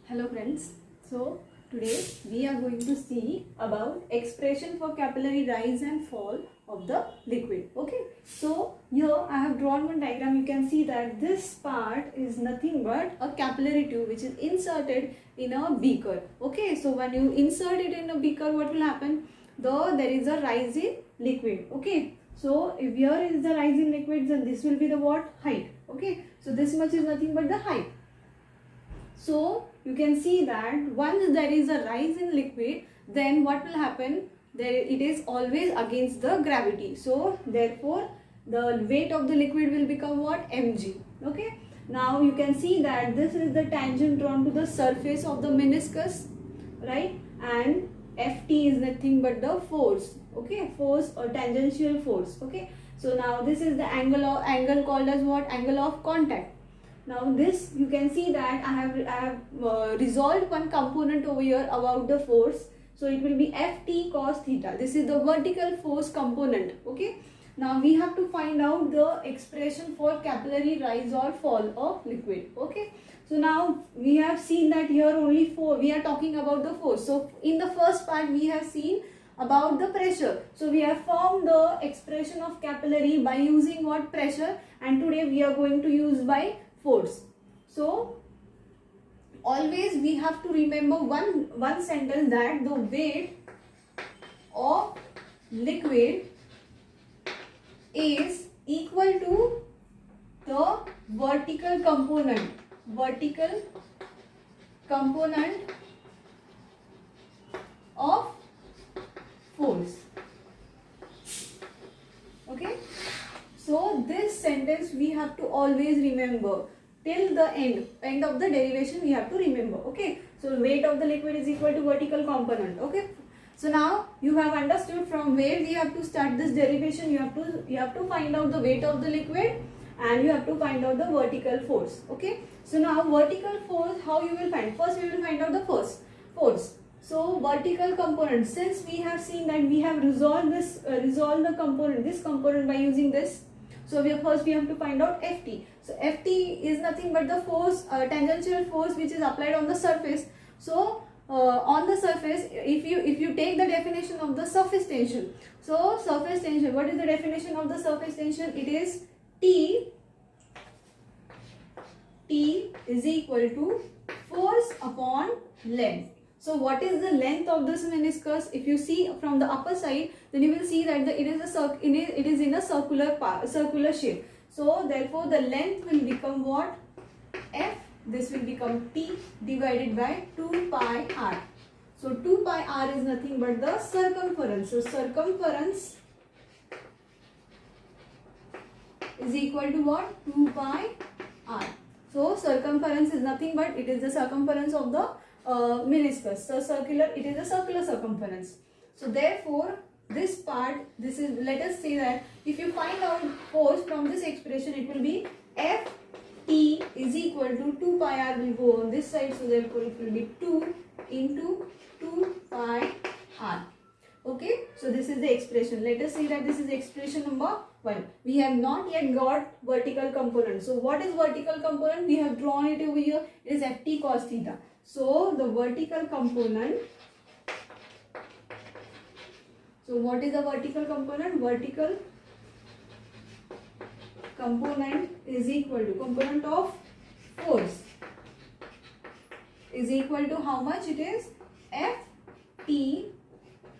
Hello friends. So today we are going to see about expression for capillary rise and fall of the liquid. Okay. So here I have drawn one diagram. You can see that this part is nothing but a capillary tube which is inserted in a beaker. Okay. So when you insert it in a beaker, what will happen? There is a rise in liquid. Okay. So if here is the rise in liquid, then this will be the what? Height. Okay. So this much is nothing but the height. So you can see that once there is a rise in liquid, then what will happen? It is always against the gravity. So therefore the weight of the liquid will become what? Mg. Okay. Now you can see that this is the tangent drawn to the surface of the meniscus, right? And Ft is nothing but the force. Okay, force or tangential force. Okay. So now this is the angle called as what? Angle of contact. Now this you can see that I have resolved one component over here about the force. So it will be Ft cos theta. This is the vertical force component. Okay. Now we have to find out the expression for capillary rise or fall of liquid. Okay. So now we have seen that here only we are talking about the force. So in the first part we have seen about the pressure. So we have formed the expression of capillary by using what? Pressure, and today we are going to use by force. So always we have to remember one sentence, that the weight of liquid is equal to the vertical component of force. Okay. So this sentence we have to always remember till the end of the derivation. We have to remember. Okay. So weight of the liquid is equal to vertical component. Okay. So now you have understood from where we have to start this derivation. You have to find out the weight of the liquid and you have to find out the vertical force. Okay. So now vertical force, how you will find? First we will find out the force. So vertical component, since we have seen that we have resolved the component, this component by using this. So first we have to find out Ft. So Ft is nothing but the force, tangential force which is applied on the surface. So on the surface, if you take the definition of the surface tension. So surface tension, what is the definition of the surface tension? It is T is equal to force upon length. So what is the length of this meniscus? If you see from the upper side, then you will see that it is in a circular shape. So therefore the length will become what? F. This will become T divided by 2 pi r. So 2 pi r is nothing but the circumference. So circumference is equal to what? 2 pi r. So circumference is nothing but it is the circumference of the meniscus. So it is a circular circumference. So therefore this part, this is, let us say that if you find out force from this expression, it will be Ft is equal to 2 pi r will go on this side. So therefore it will be 2 into 2 pi r. Okay. So this is the expression. Let us say that this is expression number 1. We have not yet got vertical component. So what is vertical component? We have drawn it over here. It is Ft cos theta. So the vertical component. So what is the vertical component? Vertical component is equal to component of force is equal to how much? It is Ft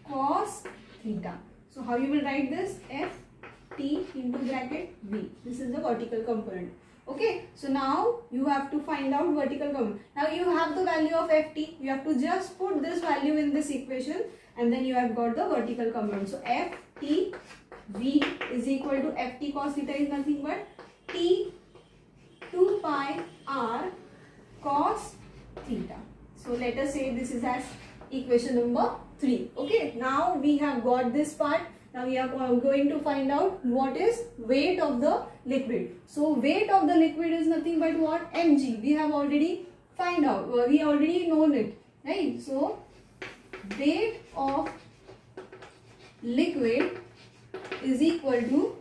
cos theta. So how you will write this? Ft into bracket V. This is the vertical component. Okay. So now you have to find out vertical component. Now you have the value of Ft. You have to just put this value in this equation and then you have got the vertical component. So Ft V is equal to Ft cos theta is nothing but T 2 pi r cos theta. So let us say this is as equation number 3. Okay. Now we have got this part. Now we are going to find out what is weight of the liquid. So weight of the liquid is nothing but what? Mg. We have already find out. We already known it, right? So weight of liquid is equal to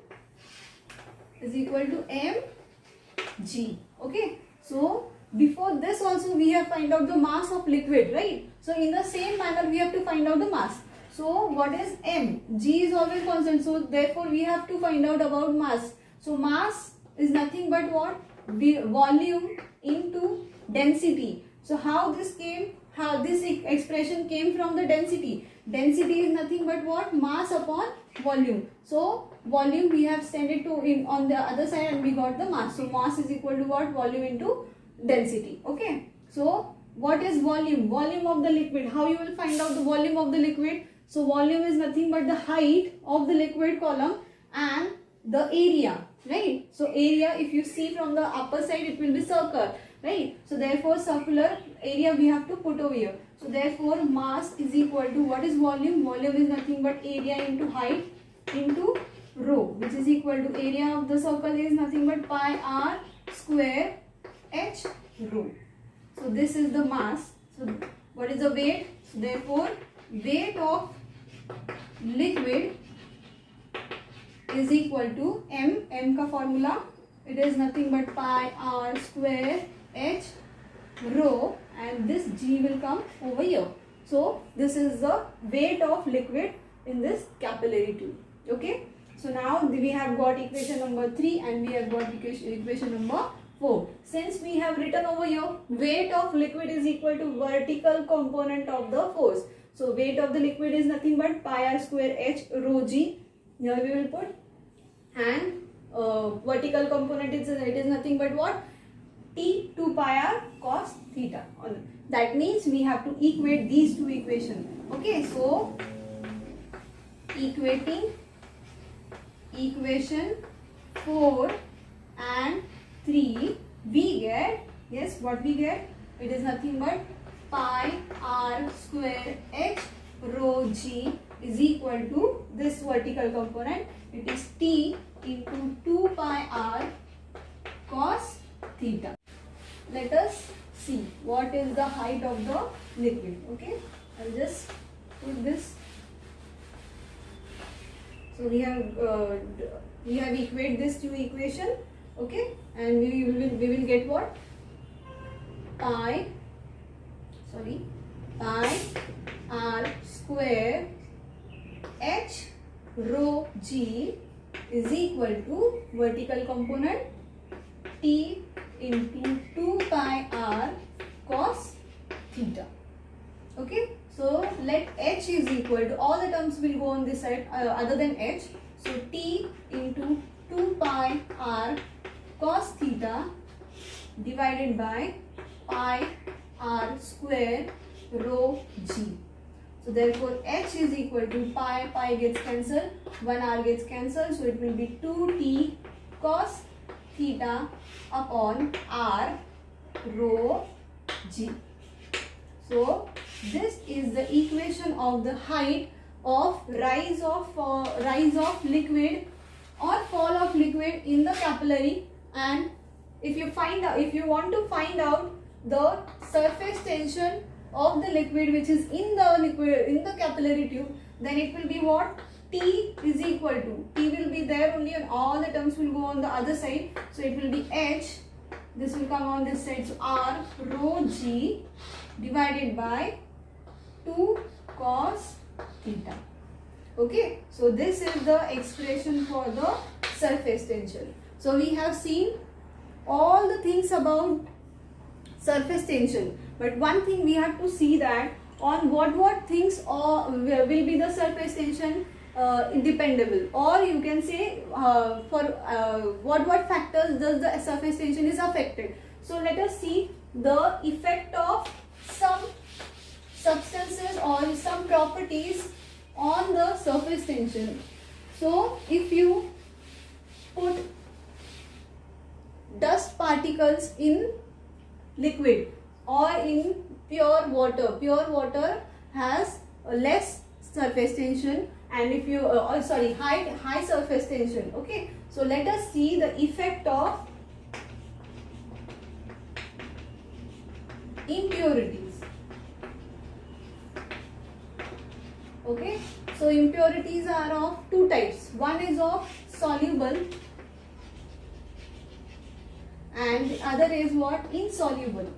mg. Okay. So before this also we have find out the mass of liquid, right? So in the same manner we have to find out the mass. So what is m? G is always constant, so therefore we have to find out about mass. So mass is nothing but what? Volume into density. So how this came? How this expression came from the density? Density is nothing but what? Mass upon volume. So volume we have sent it to in on the other side and we got the mass. So mass is equal to what? Volume into density. Okay. So what is volume? Volume of the liquid. How you will find out the volume of the liquid? So volume is nothing but the height of the liquid column and the area, right? So area, if you see from the upper side, it will be circle, right? So therefore circular area we have to put over here. So therefore mass is equal to, what is volume? Volume is nothing but area into height into rho, which is equal to area of the circle is nothing but pi r square h rho. So this is the mass. So what is the weight? So therefore weight of liquid is equal to m का formula, it is nothing but pi r square h rho, and this g will come over here. So this is the weight of liquid in this capillary tube. Okay. So now we have got equation number 3 and we have got equation number 4. Since we have written over here weight of liquid is equal to vertical component of the force. So weight of the liquid is nothing but pi r square h rho g. Here we will put, and vertical component is, it is nothing but what? T 2 pi r cos theta. That means we have to equate these two equations. Okay, so equating equation 4 and 3, we get, yes, what we get? It is nothing but pi r square h rho g is equal to this vertical component. It is T into 2 pi r cos theta. Let us see what is the height of the liquid. Okay, I'll just put this. So we have equate this two equation. Okay, and we will get what? Pi r square h rho g is equal to vertical component T into 2 pi r cos theta. Okay, so let h is equal to, all the terms will go on this side other than h. So T into 2 pi r cos theta divided by pi r square rho g. So therefore h is equal to pi gets cancelled, 1 r gets cancelled, so it will be 2t cos theta upon r rho g. So this is the equation of the height of rise of liquid or fall of liquid in the capillary. And if you want to find out the surface tension of the liquid which is in the capillary tube, then it will be what? T is equal to, T will be there only and all the terms will go on the other side. So it will be H, this will come on this side. So R rho G divided by 2 cos theta. Okay, so this is the expression for the surface tension. So we have seen all the things about surface tension, but one thing we have to see that on what things will be the surface tension dependable, or you can say for what factors does the surface tension is affected. So let us see the effect of some substances or some properties on the surface tension. So if you put dust particles in liquid or in pure water has less surface tension, and if you high surface tension. Okay, so let us see the effect of impurities. Okay, so impurities are of two types. One is of soluble and the other is what? Insoluble.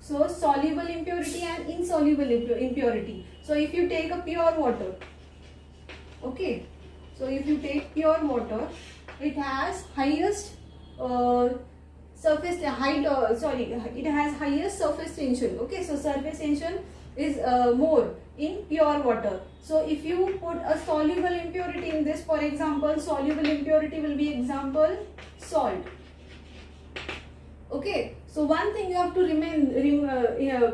So soluble impurity and insoluble impurity. So if you take a pure water, okay, so if you take pure water, it has highest surface height, it has highest surface tension. Okay, so surface tension is more in pure water. So if you put a soluble impurity in this, for example, soluble impurity will be example salt. Okay, so one thing you have to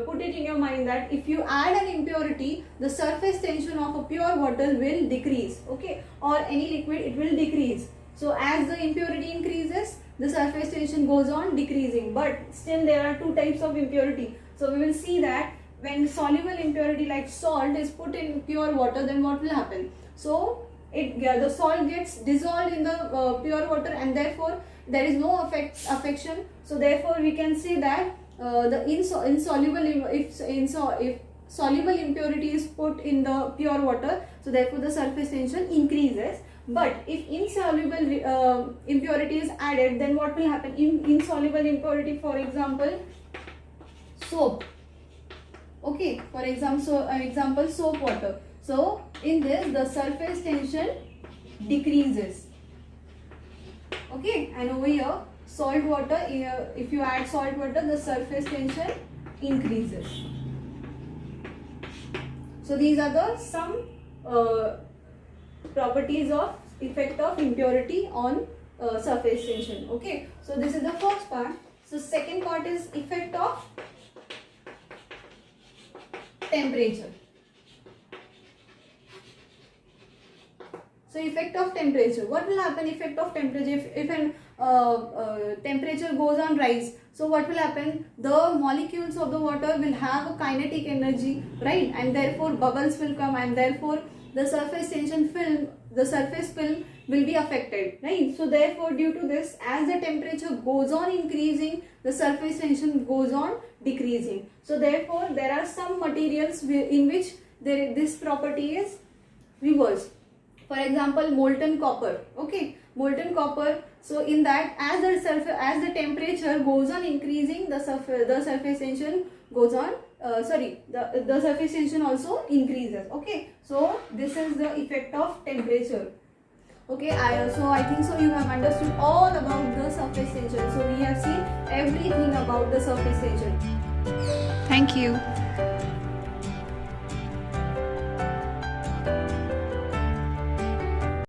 put it in your mind, that if you add an impurity, the surface tension of a pure water will decrease, okay, or any liquid, it will decrease. So as the impurity increases, the surface tension goes on decreasing, but still there are two types of impurity. So we will see that when soluble impurity like salt is put in pure water, then what will happen? So the salt gets dissolved in the pure water, and therefore there is no affection. So therefore we can say that the insoluble, if soluble impurity is put in the pure water, so therefore the surface tension increases. But if insoluble impurity is added, then what will happen? In insoluble impurity, for example, soap. Okay, for example, soap water. So in this, the surface tension decreases. Okay, and over here, salt water, if you add salt water, the surface tension increases. So these are the some properties of effect of impurity on surface tension. Okay, so this is the first part. So second part is effect of temperature. So effect of temperature. What will happen? Effect of temperature. If an temperature goes on rise, so what will happen? The molecules of the water will have a kinetic energy, right? And therefore bubbles will come, and therefore the surface tension film, the surface film will be affected, right? So therefore, due to this, as the temperature goes on increasing, the surface tension goes on decreasing. So therefore, there are some materials in which this property is reversed. For example, molten copper. Okay, molten copper. So in that, as the temperature goes on increasing, the surface tension goes on. The surface tension also increases. Okay, so this is the effect of temperature. Okay, so I think so you have understood all about the surface tension. So we have seen everything about the surface tension. Thank you.